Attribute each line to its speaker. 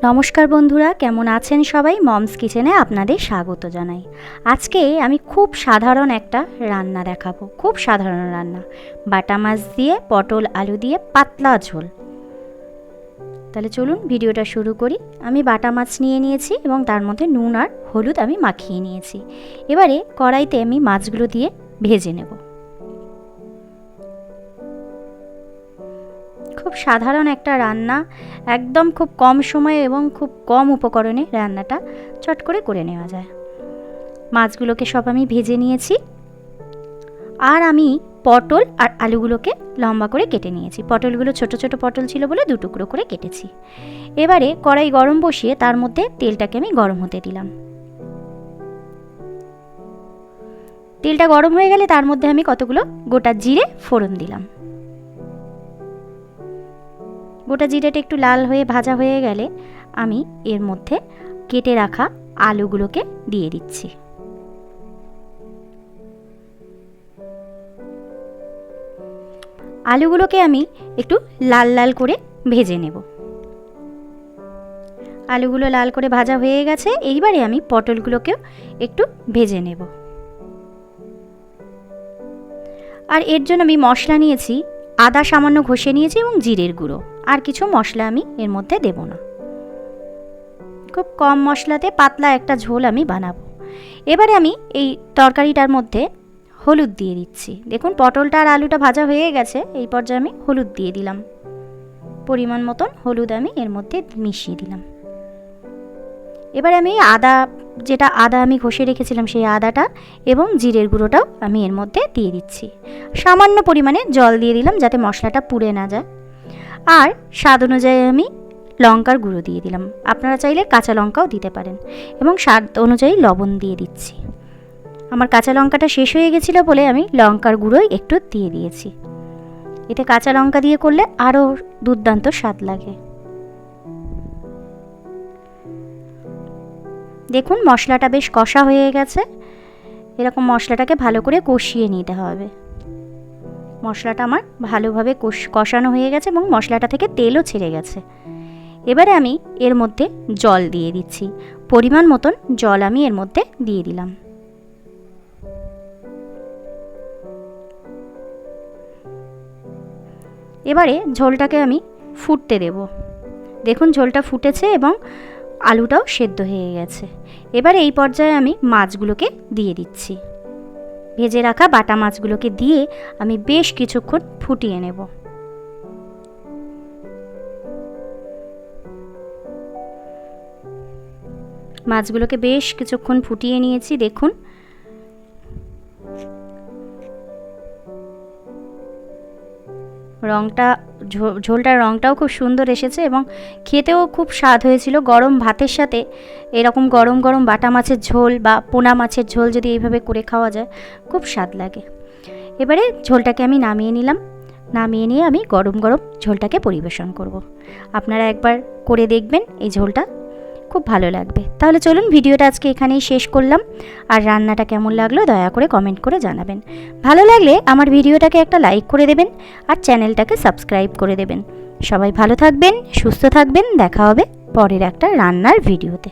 Speaker 1: নমস্কার বন্ধুরা, কেমন আছেন সবাই? মমস কিচেনে আপনাদের স্বাগত জানাই। আজকে আমি খুব সাধারণ একটা রান্না দেখাবো। খুব সাধারণ রান্না, বাটা মাছ দিয়ে পটল আলু দিয়ে পাতলা ঝোল। তাহলে চলুন ভিডিওটা শুরু করি। আমি বাটা মাছ নিয়ে নিয়েছি এবং তার মধ্যে নুন আর হলুদ আমি মাখিয়ে নিয়েছি। এবারে কড়াইতে আমি মাছগুলো দিয়ে ভেজে নেব। খুব সাধারণ একটা রান্না, একদম খুব কম সময়ে এবং খুব কম উপকরণে রান্নাটা চট করে নেওয়া যায়। মাছগুলোকে সব আমি ভেজে নিয়েছি আর আমি পটল আর আলুগুলোকে লম্বা করে কেটে নিয়েছি। পটলগুলো ছোট ছোট পটল ছিল বলে দু টুকরো করে কেটেছি। এবারে কড়াই গরম বসিয়ে তার মধ্যে তেলটাকে আমি গরম হতে দিলাম। তেলটা গরম হয়ে গেলে তার মধ্যে আমি কতগুলো গোটা জিরে ফোড়ন দিলাম। গোটা জিরেটা একটু লাল হয়ে ভাজা হয়ে গেলে আমি এর মধ্যে কেটে রাখা আলুগুলোকে দিয়ে দিচ্ছি। আলুগুলোকে আমি একটু লাল লাল করে ভেজে নেব। আলুগুলো লাল করে ভাজা হয়ে গেছে। এইবারে আমি পটলগুলোকেও একটু ভেজে নেব। আর এর জন্য আমি মশলা নিয়েছি, আদা সামান্য ঘষে নিয়েছি এবং জিরের গুঁড়ো। আর কিছু মশলা আমি এর মধ্যে দেব না। খুব কম মশলাতে পাতলা একটা ঝোল আমি বানাবো। এবারে আমি এই তরকারিটার মধ্যে হলুদ দিয়ে দিচ্ছি। দেখুন পটলটা আর আলুটা ভাজা হয়ে গেছে। এই পর্যায়ে আমি হলুদ দিয়ে দিলাম। পরিমাণ মতন হলুদ আমি এর মধ্যে মিশিয়ে দিলাম। এবারে আমি আদা আমি ঘষে রেখেছিলাম সেই আদাটা এবং জিরের গুঁড়োটাও আমি এর মধ্যে দিয়ে দিচ্ছি। সামান্য পরিমাণে জল দিয়ে দিলাম যাতে মশলাটা পুড়ে না যায়। আর স্বাদ অনুযায়ী আমি লঙ্কার গুঁড়ো দিয়ে দিলাম। আপনারা চাইলে কাঁচা লঙ্কাও দিতে পারেন এবং স্বাদ অনুযায়ী লবণ দিয়ে দিচ্ছি। আমার কাঁচা লঙ্কাটা শেষ হয়ে গেছিলো বলে আমি লঙ্কার গুঁড়োই একটু দিয়ে দিয়েছি। এতে কাঁচা লঙ্কা দিয়ে করলে আরও দুর্দান্ত স্বাদ লাগে। দেখুন মশলাটা বেশ কষা হয়ে গেছে। এরকম মশলাটাকে ভালো করে কষিয়ে নিতে হবে। মশলাটা আমার ভালোভাবে কষানো হয়ে গেছে এবং মশলাটা থেকে তেলও ছেড়ে গেছে। এবারে আমি এর মধ্যে জল দিয়ে দিচ্ছি। পরিমাণ মতন জল আমি এর মধ্যে দিয়ে দিলাম। এবারে ঝোলটাকে আমি ফুটতে দেব। দেখুন ঝোলটা ফুটেছে এবং আলুটাও সেদ্ধ হয়ে গেছে। এবারে এই পর্যায়ে আমি মাছগুলোকে দিয়ে দিচ্ছি। ভেজে রাখা বাটা মাছগুলোকে দিয়ে আমি বেশ কিছুক্ষণ ফুটিয়ে নেব। মাছগুলোকে বেশ কিছুক্ষণ ফুটিয়ে নিয়েছি। দেখুন ঝোলটার রঙটাও খুব সুন্দর এসেছে এবং খেতেও খুব স্বাদ হয়েছিল। গরম ভাতের সাথে এরকম গরম গরম বাটা মাছের ঝোল বা পোনা মাছের ঝোল যদি এইভাবে করে খাওয়া যায় খুব স্বাদ লাগে। এবারে ঝোলটাকে আমি নামিয়ে নিলাম। নামিয়ে নিয়ে আমি গরম গরম ঝোলটাকে পরিবেশন করব। আপনারা একবার করে দেখবেন, এই ঝোলটা খুব ভালো লাগবে। তাহলে চলুন ভিডিওটা আজকে এখানেই শেষ করলাম। আর রান্নাটা কেমন লাগলো দয়া করে কমেন্ট করে জানাবেন। ভালো লাগলে আমার ভিডিওটাকে একটা লাইক করে দেবেন আর চ্যানেলটাকে সাবস্ক্রাইব করে দেবেন। সবাই ভালো থাকবেন, সুস্থ থাকবেন। দেখা হবে পরের একটা রান্নার ভিডিওতে।